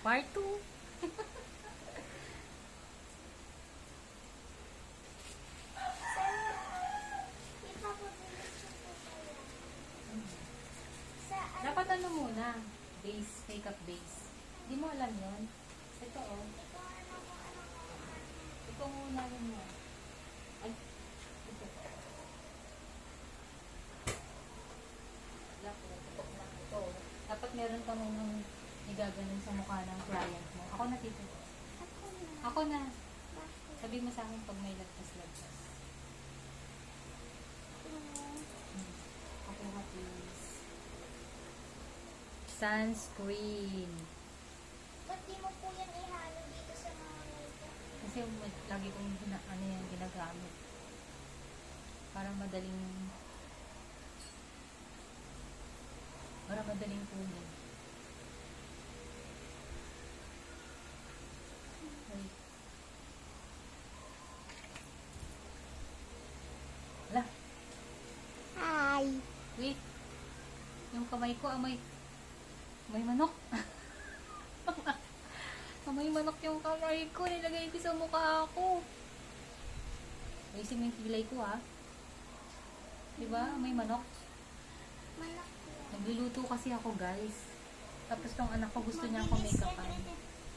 Part 2. Dapat ano muna? Base, makeup base. Hindi mo alam yun? Ito oh. Ito muna yun mo. Ay, ito. Ito. Dapat meron ka munang igaganon sa mukha ng client mo. Ako na tito. Ako na. Sabi mo sa akin pag may lagpas-lagpas. Ako na please. Sunscreen. Ba't di mo po yan ihalo dito sa mga makeup? Kasi lagi kong ginagamit. Para madaling kunin. Ay. Ala. Hi! Wait. Yung kamay ko amoy manok. Amoy manok yung kamay ko. Nilagay ko sa mukha ko. Ayusin mo yung kilay ko ha. Diba? Amoy manok. Malak yan. Nagluluto kasi ako guys. Tapos tong anak ko gusto niya ako make-upan.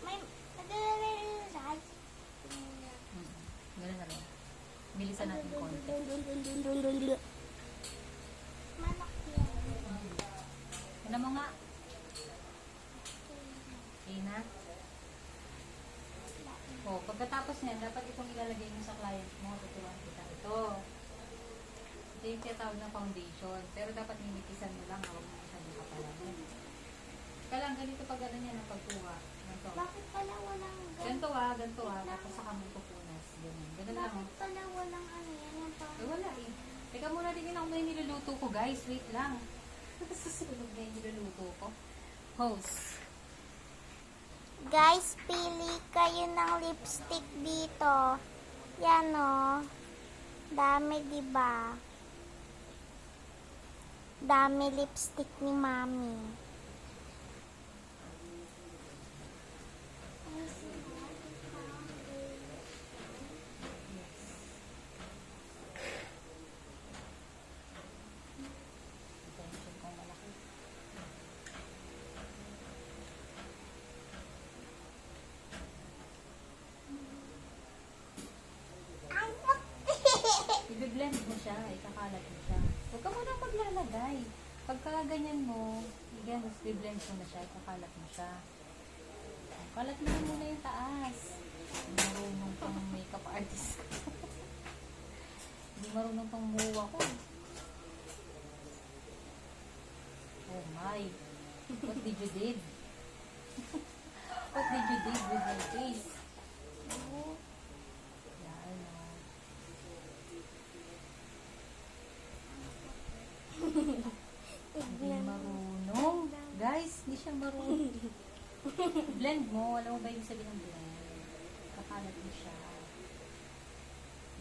May nagre-realize. Ganun na lang. Bilisan natin konti. Malak yan. Ano mo nga? Okay na? O, pagkatapos niyan, dapat itong ilalagay mo sa client mo. Tuturuan kita. Ito. Ito yung tinatawag na foundation. Pero dapat ninikisan mo lang. Huwag mo masyadong kapalaman. Kaya lang, ganito pag ano niya ng pagkuha. Ganito. Bakit pala walang Ganito tapos saka mo pupunas. Ganun. Ganun lang. Bakit pala walang ano yan? Yung pang... Eh, wala eh. Teka muna, tingnan ako na yung niluluto ko, guys. Wait lang. Susunod na yung niluluto ko. Hose. Guys, pili kayo ng lipstick dito. Yan o. Dami, diba? Dami lipstick ni Mami. Attention kong malaki. I-blend mo siya, ikakalat mo siya. Huwag ka muna maglalagay. Pagka ganyan mo, i-blend mo na siya, ikakalat mo siya. Kalat mo na muna yung taas. Hindi marunong pang makeup artist ko. Hindi marunong pang muwa ko. Oh my. What did you did? What did you did with my face? Oh. Yan o. Hindi marunong. Guys, hindi siya marunong. Blend mo. Alam mo ba yung sabihin ng blend? Kakalat mo siya.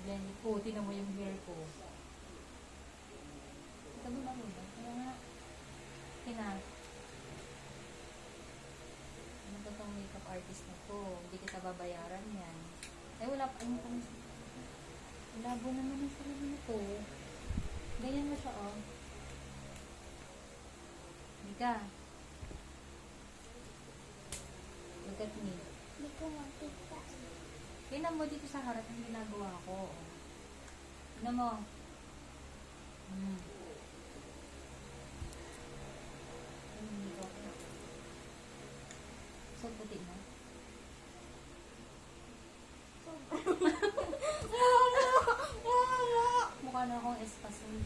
Blend ko. Tinan mo yung hair ko. Ito mo marunong. Kaya nga. Kina. Ano ba itong makeup artist na to? Hindi kita babayaran yan. Ay, wala pa. Ano kung... Labo naman yung sarili nito. Ganyan mo siya, oh. Hindi ka. Look at me. Hindi ko makita. Tingnan mo dito sa harap ang ginagawa ko. Tingnan mo. So, puti na. Mukha na akong espasol.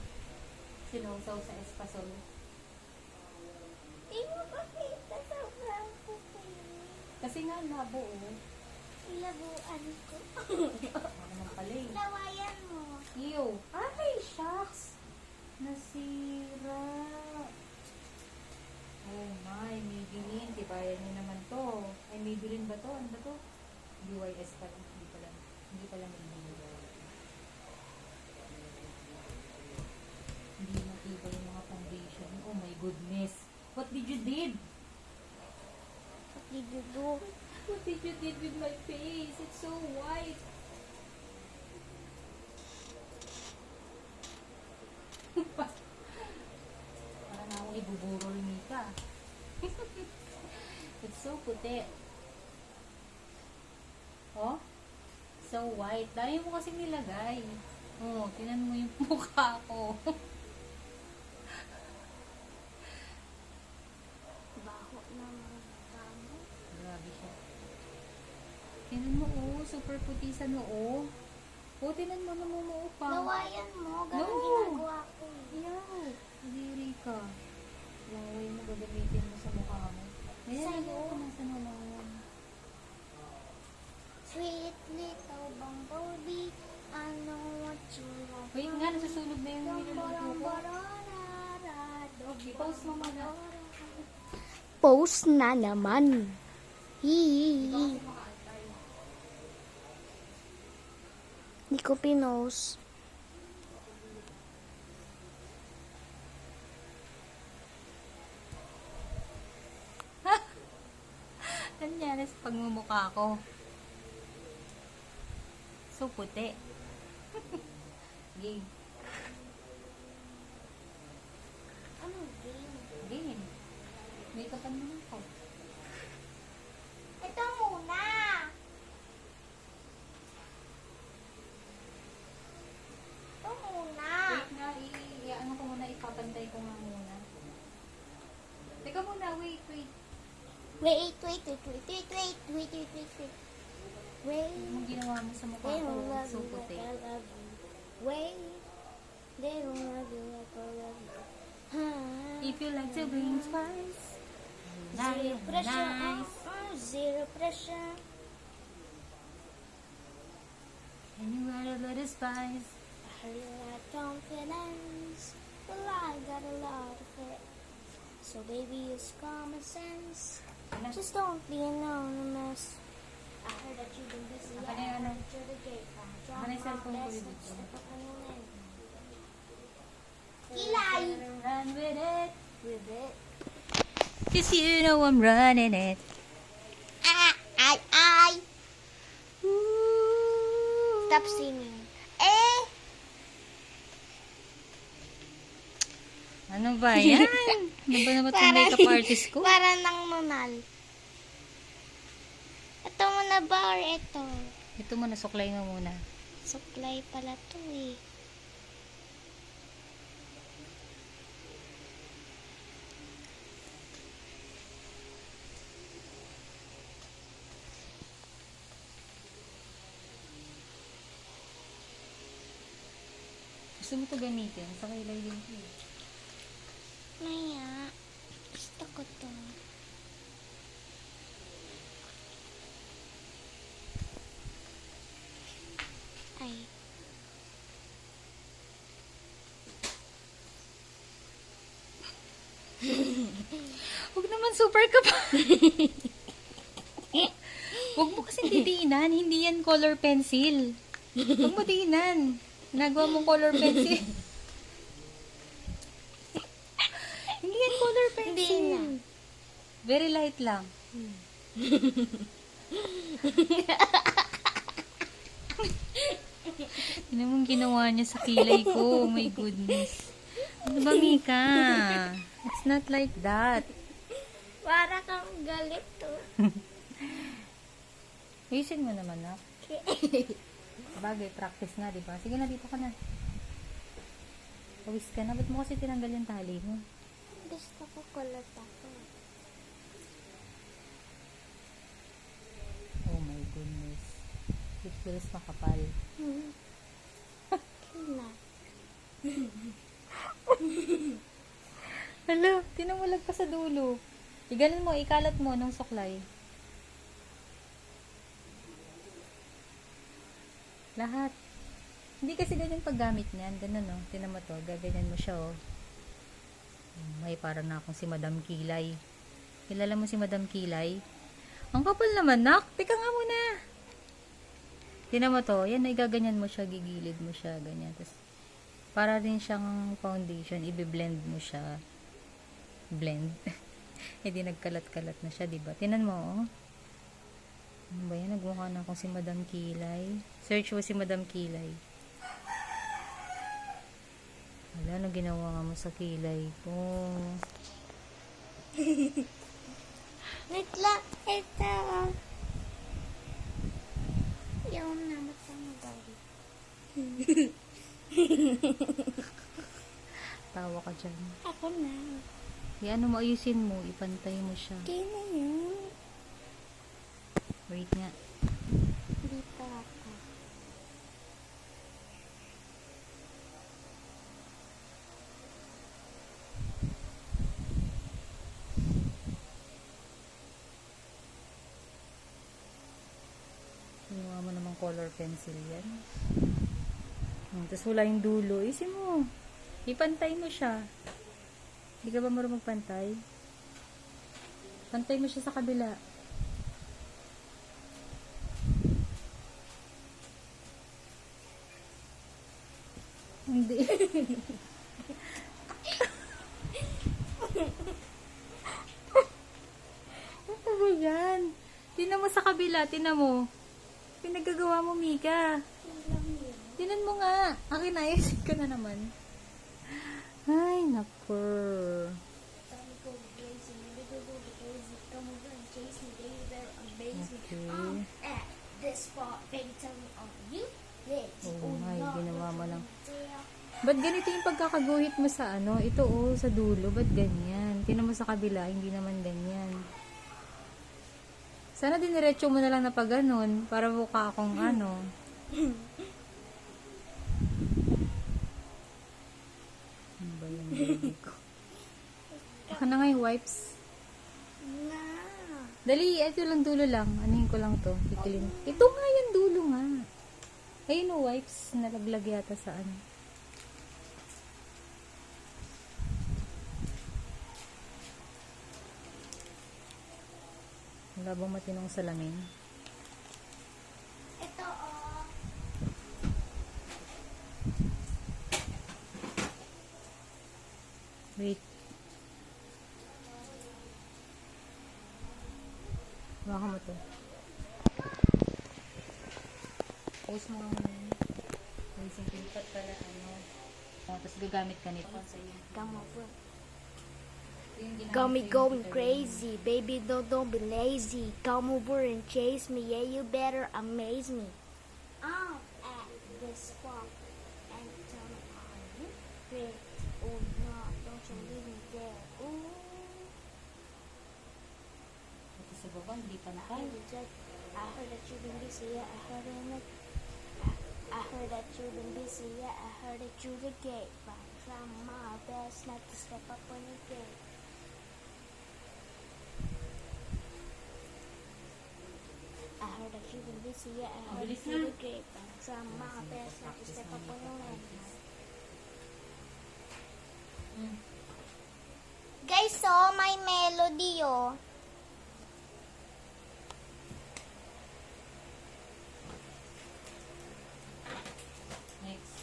Sinawsaw sa espasol. Hindi mo makita sa blanco ko. Kasi nga labo, oh. Ilabuan ko. Ano naman pala eh. Lawayan mo. Ew. Ay, shucks. Nasira. Oh my, Maybelline. Tibayan niyo naman to. Ay, Maybelline ba to? Ano ba to? BYS pala. Hindi pala Maybelline. Hindi matibay yung mga foundation. Oh my goodness. What did you did? did you do? What did you did with my face? It's so white. Parang ako ibuburol Mika. It's so puti. Oh? So white. Dahil mo kasi nilagay. Oh, tinan mo yung mukha ko. Baho naman tamo. Grabe siya. Tinan mo, oh. Super puti sa noo. Oh, tinan mo, namumuo pa. Lawayan mo, ganun No. ginagawa ko. Yaw! Diri ka. Laway mo, gagamitin mo sa mukha mo. Ayan, Sa'yo. nagawa ko nasa nalawan. Sweet little bumblebee, I know what you want. Wait nga, nasusunog na yung niluluto ko. Post mo muna. Post na naman. Hihihi. Hindi ko pinost. Nangyari sa pagmumukha ko. So puti. Game. Anong game? Game. Make-upan mo lang ko. Ito muna. Ito muna. Wait nga, ano ko muna, ipapantay ko nga muna. Teka muna, wait. Wait. Anong ginawa mo sa mukha They ko? don't love So you like puti. I love you. Wait. They don't love you like I love you. If you like to bring spice, Zero pressure. nice. Zero pressure. And you got a little spice. I really like confidence. Well, I got a lot of it. So baby, use common sense. Ano? Just don't be anonymous. I heard that you've been busy. Ako na yung ano? To the gate. Ako na yung cellphone ko dito. Kilay! Run with it. With it. Cause you know I'm running it. Ay! Stop singing. Eh! Ano ba yan? Ano ba naman itong makeup artist ko? Para nang nunal. Ito mo na ba or ito? Ito mo, nasuklay mo muna. Supply pala to eh. Gusto mo ito gamitin? Sa kilay din ko eh. Maya, gusto ko to. Ay. Huwag naman super ka pa. Huwag mo kasi didiinan. Hindi yan color pencil. Huwag mo diinan. Nagawa mong color pencil. Hindi yan color pencil. Hindi na. Very light lang. Ano mong ginawa niya sa kilay ko? Oh my goodness. Ano ba, Mika? It's not like that. Para kang galit to. Ayusin mo naman, na. Bagay, practice nga, di ba? Sige na, dito ka na. Pawis ka na. Ba't mo kasi tinanggal yung tali mo? Gusto ko kulot ako. Oh my goodness. It feels makapal. Kina. Hala, tinamulag pa sa dulo. Iganon mo, ikalat mo ng suklay. Lahat. Hindi kasi ganyan paggamit niyan. Ganun, no? Tinan mo to. Gaganyan mo siya, oh. May parang na akong si Madam Kilay. Kilala mo si Madam Kilay? Ang kapal naman, nak. Teka nga muna. Tinan mo to. Yan, igaganyan mo siya. Gigilid mo siya. Ganyan. Tapos, para rin siyang foundation. Ibe-blend mo siya. Blend. Eh di nagkalat-kalat na siya, diba? Tinan mo, oh. Ano ba yan? Nagmukha na akong si Madam Kilay. Search mo si Madam Kilay. Wala, ano ginawa nga mo sa kilay ko? Wait lang, ito. Yung namat sa magalit. Tawa ka dyan. Ako na. Yan, ano mo, ayusin mo. Ipantay mo siya. Okay na yun. Wait nga. Hindi pa ako. Kinuha mo namang color pencil yan. Tapos wala yung dulo. Isin mo. Ipantay mo siya. Hindi ka ba marunong magpantay? Pantay mo siya sa kabila. Hindi. Ano ba yan? Tinan mo sa kabila. Tinan mo. Pinagagawa mo, Mika. Tinan mo nga. Akin na, ayusin ko na naman. Ay, naku. Time go crazy, maybe go crazy. Come over and chase me, baby, better amaze me. Okay. At this spot, baby, tell me, are you rich? Oh my, no, ginawa mo lang. dear. Ba't ganito yung pagkakaguhit mo sa ano? Ito oh, sa dulo. Ba't ganyan? Tinan mo sa kabila, hindi naman ganyan. Sana diniretso mo na lang na pag ganun, para mukha akong ano. Ano ba yung baby ko? Baka na nga yung wipes. Na. Dali, ito lang dulo lang. Anuhin ko lang to. Titilin. Ito nga yung dulo nga. Ayun o, wipes. Nalaglag yata sa ano. Wala bang matinong salamin? Ito, oh. Wait. Baka mo to. Post mo nga muna. Ayusin ko yung pala ano. Tapos gagamit ka nito. Come over. Yung ginamit Got me ko yung going pagkain. crazy, baby, don't be lazy. Come over and chase me, yeah, you better amaze me. I'm at this spot and tell me, are you rich or not? Don't you leave me there. Ooh, Ito sa baba, hindi pa I nakal. heard I heard that you've been busy, yeah, I heard it. I heard that you've been busy, yeah, I heard it through the gate. But I'm trying my best not to step up on your gate. I heard that you've been busy, yeah, I heard it Mabilis through na. the gate. But I'm trying my best not to step up on your landmine. Guys, oh, may melody, oh. Next.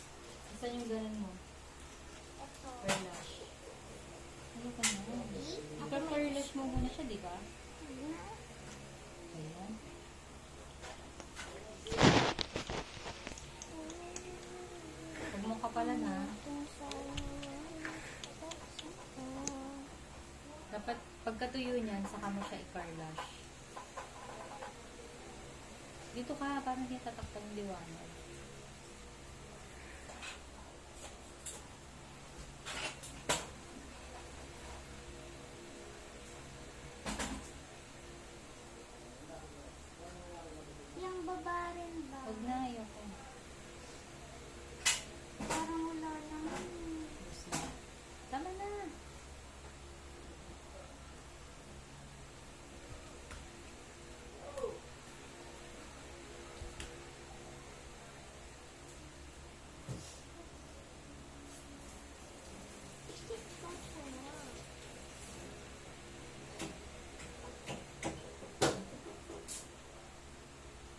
Saan yung ganun mo? Ito. Perlash. Ano ka na? Ika-perlash mo muna siya, di ba? Ayan. Huwag mo kapalan ha. Dapat pagkatuyo niyan, saka mo siya i-perlash. Dito ka, parang hindi tatakpan yung liwanag. Yung baba rin ba? Huwag na, ayoko. Parang wala naman. Tapos na. Tama na.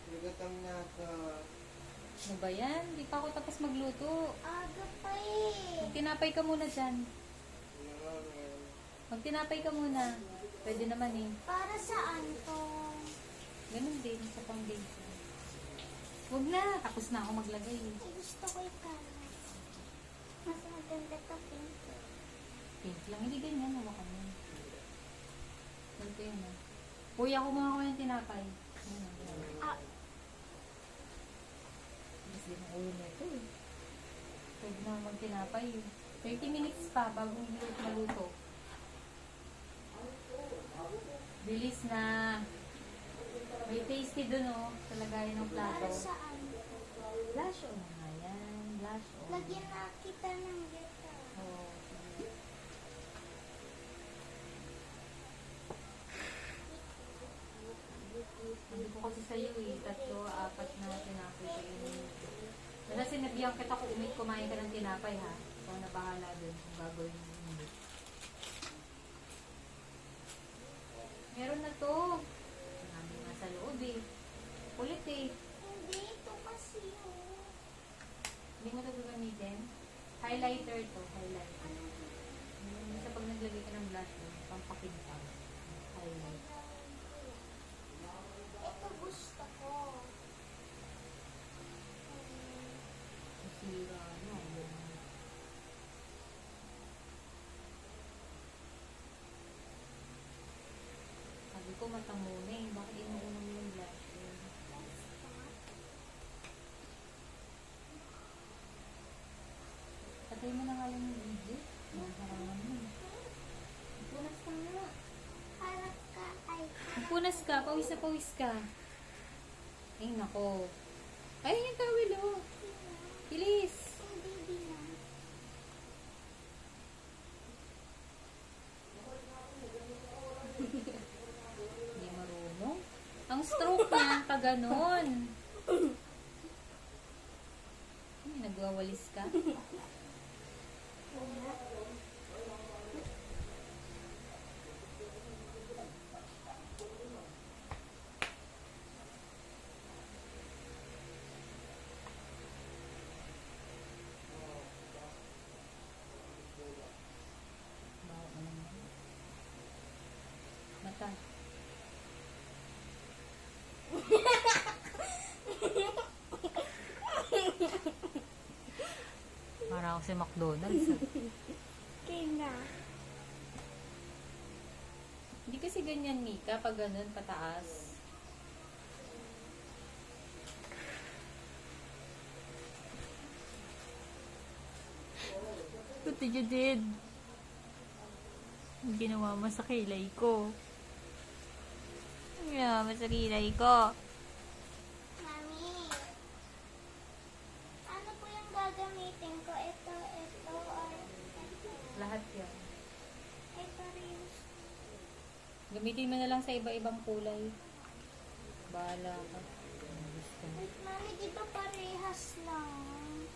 Nagatang na ka. Ano ba yan? Di pa ako tapos magluto. Aga pa eh. Tinapay ka muna dyan. Magtinapay ka muna. Pwede naman eh. Para saan to? Ganun din sa foundation. Huwag na. Tapos na ako maglagay eh. Ay, gusto ko ikalat. Mas maganda to pink. Pink lang. Hindi ganyan. Hawakan mo. Ganito yun ah. Kuya, kumuha ko yung tinapay. Ayan, ayan. Ah, Kasi yung ulo nito eh. Pwede na magtinapay eh. 30 minutes pa bago maluto. Bilis na. May tasty dun oh. Sa lagayan ng plato. para saan? Blush on nga yan. Blush on. Lagyan na kita ng gata. Oh, sige. Sabi ko kasi sa'yo eh. 3, 4 na tinapay sa inyo. Wala sinabihan kita kung kumain ka ng tinapay ha. Ikaw na bahala dun kung gagawin mo hindi. Meron na to. Marami nga sa loob eh. Kulit eh. Hindi, ito kasi oh. Hindi mo ito gagamitin. Highlighter to. Highlighter. Sa pag naglagay ka ng blush mo, pampakintang. Highlight. Ito gusto ko. Masira na. Sabi ko matamuna eh. Bakit inuuna mo yung blush mo? Patay mo na nga lang yung video. Nakarangan mo. Punas ka nga. Harap ka ay Punas ka. Pawis na pawis ka. Ay, nako. Ayun yung towel oh. Bilis. hindi din. Hindi marunong. Ang stroke niya, pag ganon. Ay, nagwawalis ka. Bawa ka naman. Mata. Para ako si McDonald's. Okay na. Hindi kasi ganyan, Mika, pag ganun, pataas. What did you did? Ang ginawa mo sa kilay ko. Ang ginawa mo sa kilay ko. Mami, ano po yung gagamitin ko? Ito, or ito? Lahat yan. Ito rin. Gamitin mo na lang sa iba-ibang kulay. Bahala ka. Ang gusto mo. Wait, Mami, di ba parehas lang?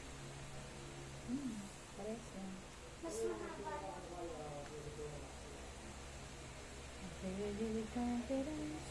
Pares yan. Mas mahaba. Very confidence.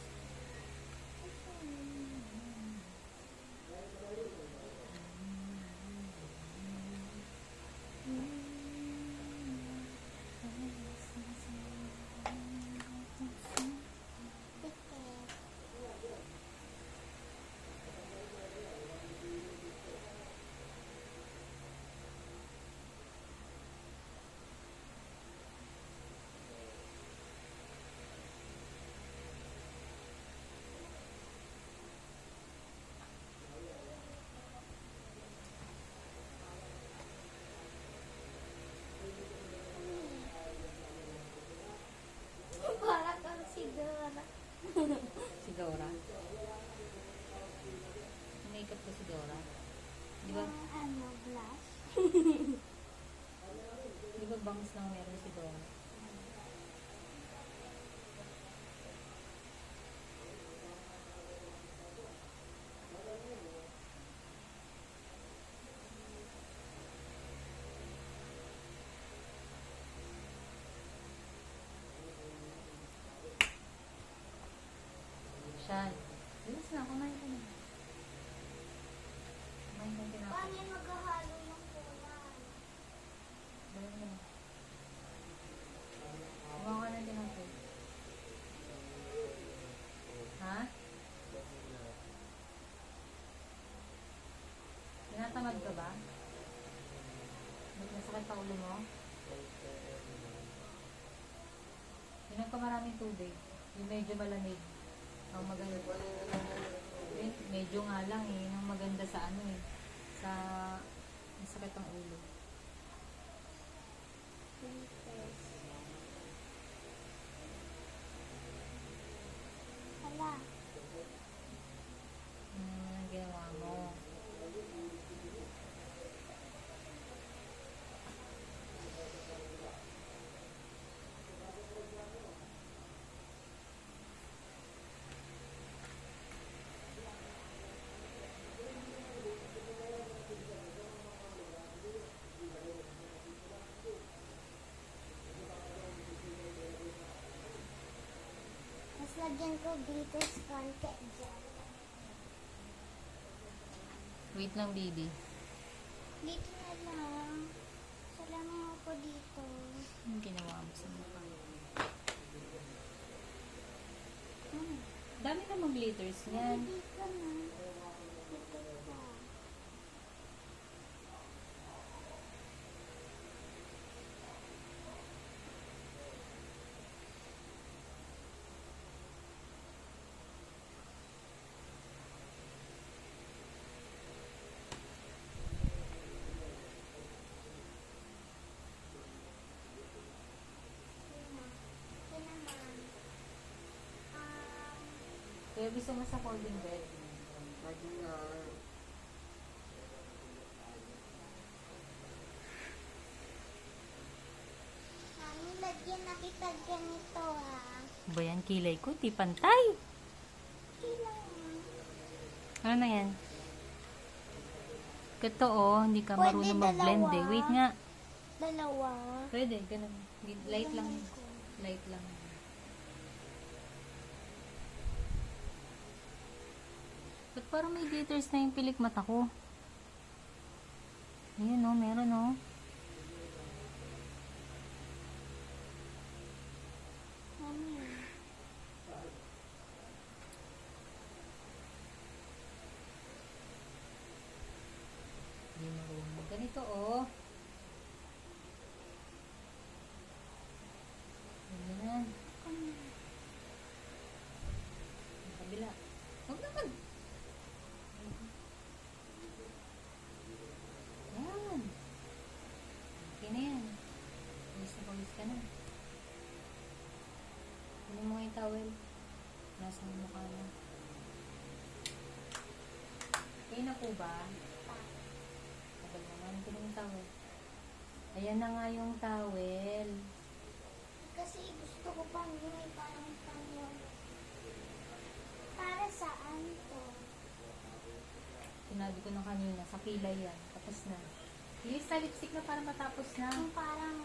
Para kang sigara. Si Dora. Makeup ko si Dora. Di ba? Ano, blush? Di ba bangs lang meron si Dora? Siyan. Bilis na, kumain ka na. Kumain ka na. Paano yung maghahalo yung kulay? Dala mo. Kumain sa ulo mo? Inom ka maraming tubig. Yung medyo malamig. Ang maganda. Medyo nga lang eh. Yung maganda sa ano eh. Sa sakit ng ulo. Hala. Ang ginawa mo. Mas lagyan ko glitters konti dyan. Wait lang, baby. Dito na lang. Salamat ako dito. Ang ginawa mo sa mukha. Hmm. Dami namang glitters niyan. Dito na. Dito pa. Yun naman. Kaya gusto mo sa folding bed. Mami, lagyan na kita ganito ha. Ba yan, kilay ko? Di pantay. Kailangan. Ano na yan? Ito hindi ka Pwede marunong mag-blend eh. dalawa. Wait nga. Dalawa. Pwede, ganun. Light lang. Light lang. Ba't parang may glitters na yung pilik mata ko? Ayun meron Mami. Hindi marunong. Ganito Ganyan. Ang kabila. Huwag naman. Yan. Okay na yan. Pawis ka na. Kunin mo nga yung towel. Nasa mukha mo. Okay na po ba? Tagal naman. Kunin yung towel. Ayan na nga yung towel. Kasi gusto ko pang yung parang pang para saan to? Sinabi ko na kanina, sa kilay yan. Tapos na. Ilis na lipstick na para matapos na. Yung parang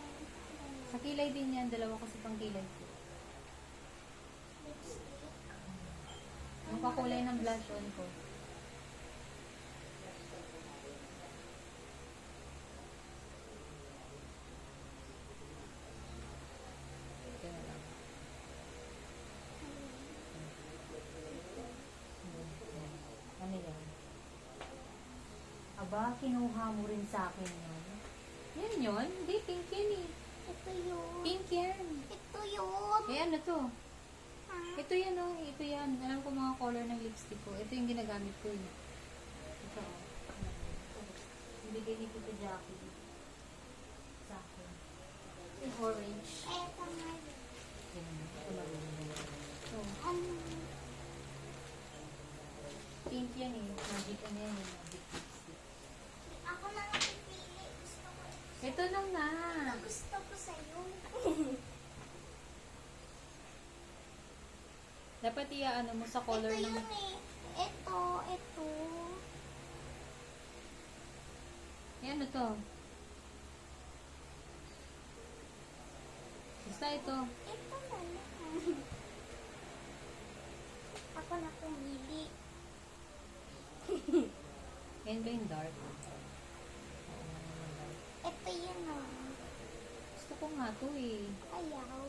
Sa kilay din yan. Dalawa kasi pang kilay ko. lipstick. Yung kakulay ng blush on ko. Ito na lang. Ano yan? Aba, kinuha mo rin sa akin yan. Yan yun? Hindi, pink yan eh. Ito yun. Pink yan. Ito yun. Eh, ano to? Ha? Ito yan ito yan. Alam ko mga color ng lipstick ko. Ito yung ginagamit ko eh. Ito Ibigay ni Tita Jackie. Sa akin. Yung orange. Eto nga. Yan. Ito marunong. So, Ano? pink yan eh. Magic ano yan eh. Magic lipstick. Ako na nga pipili. Gusto ko. Ito lang na. Gusto ko sa'yo. Dapat iaano mo sa color Ito ng... yun eh. Ito. Yan, ano to? Basta ito. Ito na lang. Ako na pumili. Yan ba yung dark? Ito yun ah. Gusto ko nga to eh. Ayaw.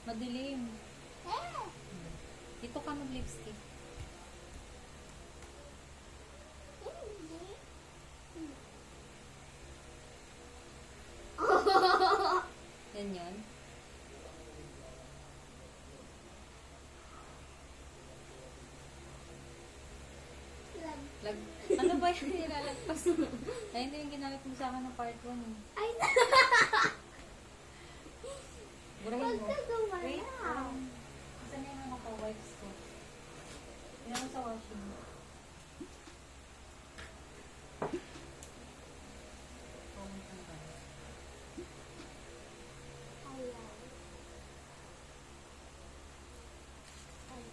Madilim. Ito ka mag-lipstick. Hindi. Ay, nilalagpas. Ay, hindi yung ginamit mo sa akin ng part 1 eh. Ay, Burahin wag mo. ka gumalaw. Wait, saan yung ano ko, wipes ko? Yan mo sa washing. Comment lang tayo. Ayan. Ay.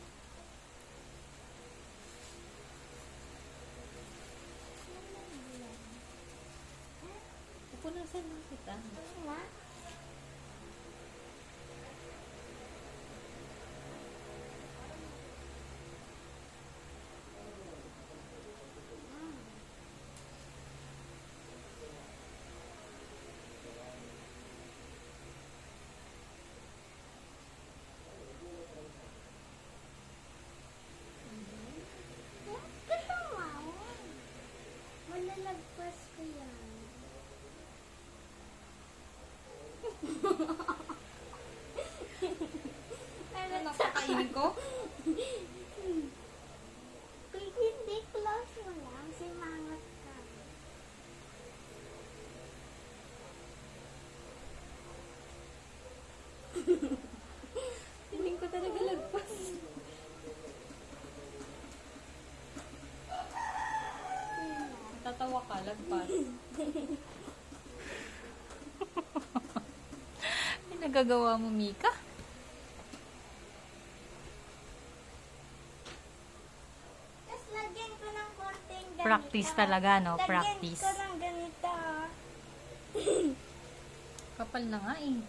Pupunasan mo kita. Ano nga? Huwag ka tumawa. Malalagpas ko yan. Ano, napakainin ko? Kung hindi, close mo lang. Simangot ka. Hindi ko talaga lagpas. Tatawa ka, lagpas. Ay, nagagawa mo, Mika? Tapos lagyan ko ng konting ganito. Practice talaga, no? Lagyan Practice. ko ng ganito. Kapal na nga eh.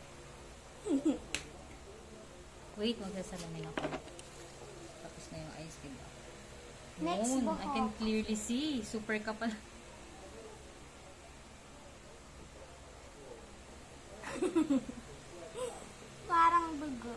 Wait, magsasalamin ako. Tapos na yung ice cream. Next Yun, I buhok. can clearly see. Super kapal. Parang dugo.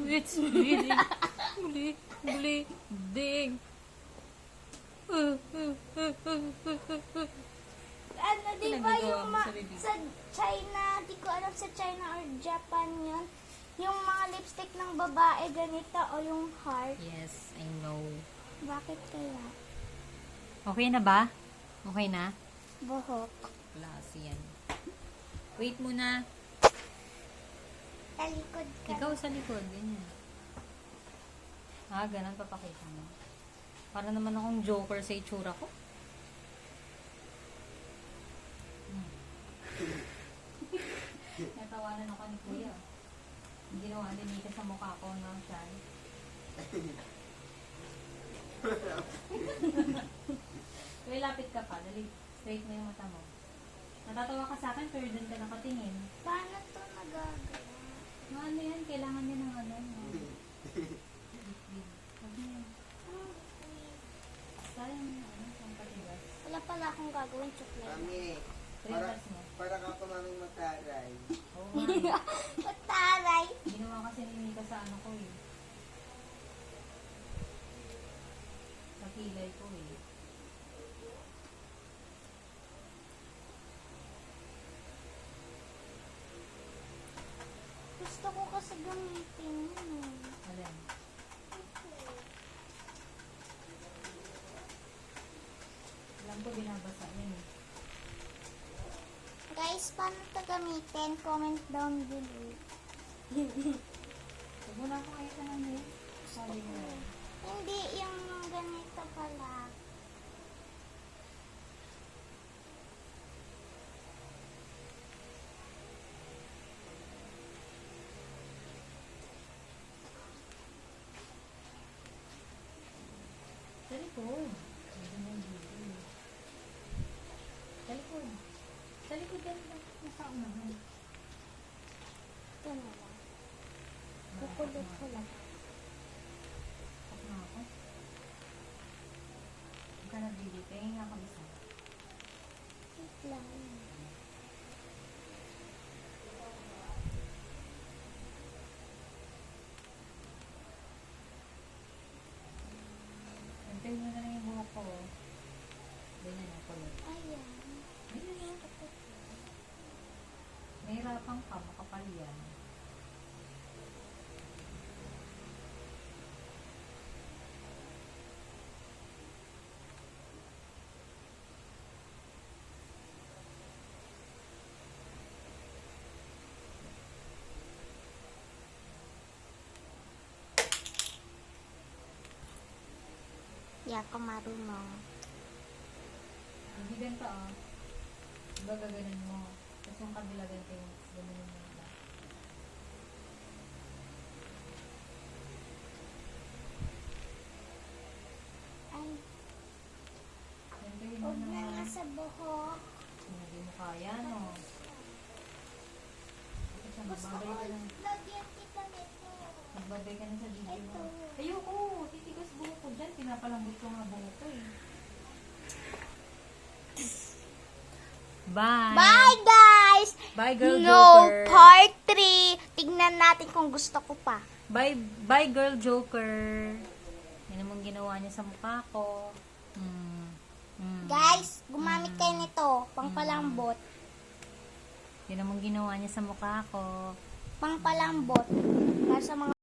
It's bleeding. Bleeding. Ano, di ba Pinagagawa yung mo sa bibig. sa China, di ko alam sa China or Japan yun, yung mga lipstick ng babae ganito o yung heart. Yes, I know. Bakit kaya? Okay na ba? Okay na? Buhok. Klase yan. Wait muna. Talikod ka. Ikaw sa likod. Ganyan. Ah, ganun papakita mo. Para naman akong joker sa itsura ko. Natawanan ako ni Kuya. Ginawa din Mika sa mukha ko ng shy. Kuya, lapit ka pa. Dali, straight mo yung mata mo. Natatawa ka sa akin, pero doon ka nakatingin. Paano to nagagawa? Ano yan? Kailangan din ng ano. No? Sabi niya, sayang na ano, ang patigas. Wala pala akong gagawin chocolate. Mami, Triggers mo. para ka pa maming mataray. Oo nga. Pataray. Ginawa kasi ni Mika sa ano ko eh. Sa kilay ko eh. Gusto ko kasi gamitin yun. Alin? Alam ko binabasa yan eh. Guys, paano ito gamitin? Comment down below. Huwag mo na ako kaya ka naman eh. Sabi mo na. Hindi, yung ganito pala. Sa likod. Hindi mo dito. Sa likod. Sa likod yan lang. Nasa unahan. Ito na lang. Kukulot ko lang. Ako na ako. Huwag ka na dito. Kaya nga kami sa lang. Antayin mo na lang yung buhok ko. Ganyan ako ulit. Ayan. Ganyan ako. Nahirapan ka, makapal yan. Di ako marunong. Hindi ganito ah. Diba gaganin mo? Tapos yung kabila ganito yung gaganin mo na. Ay, Ganito yun huwag mo na na. nga sa buhok. Hindi mo kaya no. Tapos siya, Gusto ko magbabay ka na. lagyan kita nito. Magbabay ka na sa video mo. Ito. Ayoko, titigas buhok ko dyan. Pinapalambot ko nga buhok ko eh. Bye! Bye, guys! Bye, Girl No, Joker! part 3. Tignan natin kung gusto ko pa. Bye, bye, Girl Joker! Yan namang ginawa niya sa mukha ko. Guys, gumamit kayo nito. Pangpalambot. Yan namang ginawa niya sa mukha ko. Pangpalambot. Para sa mga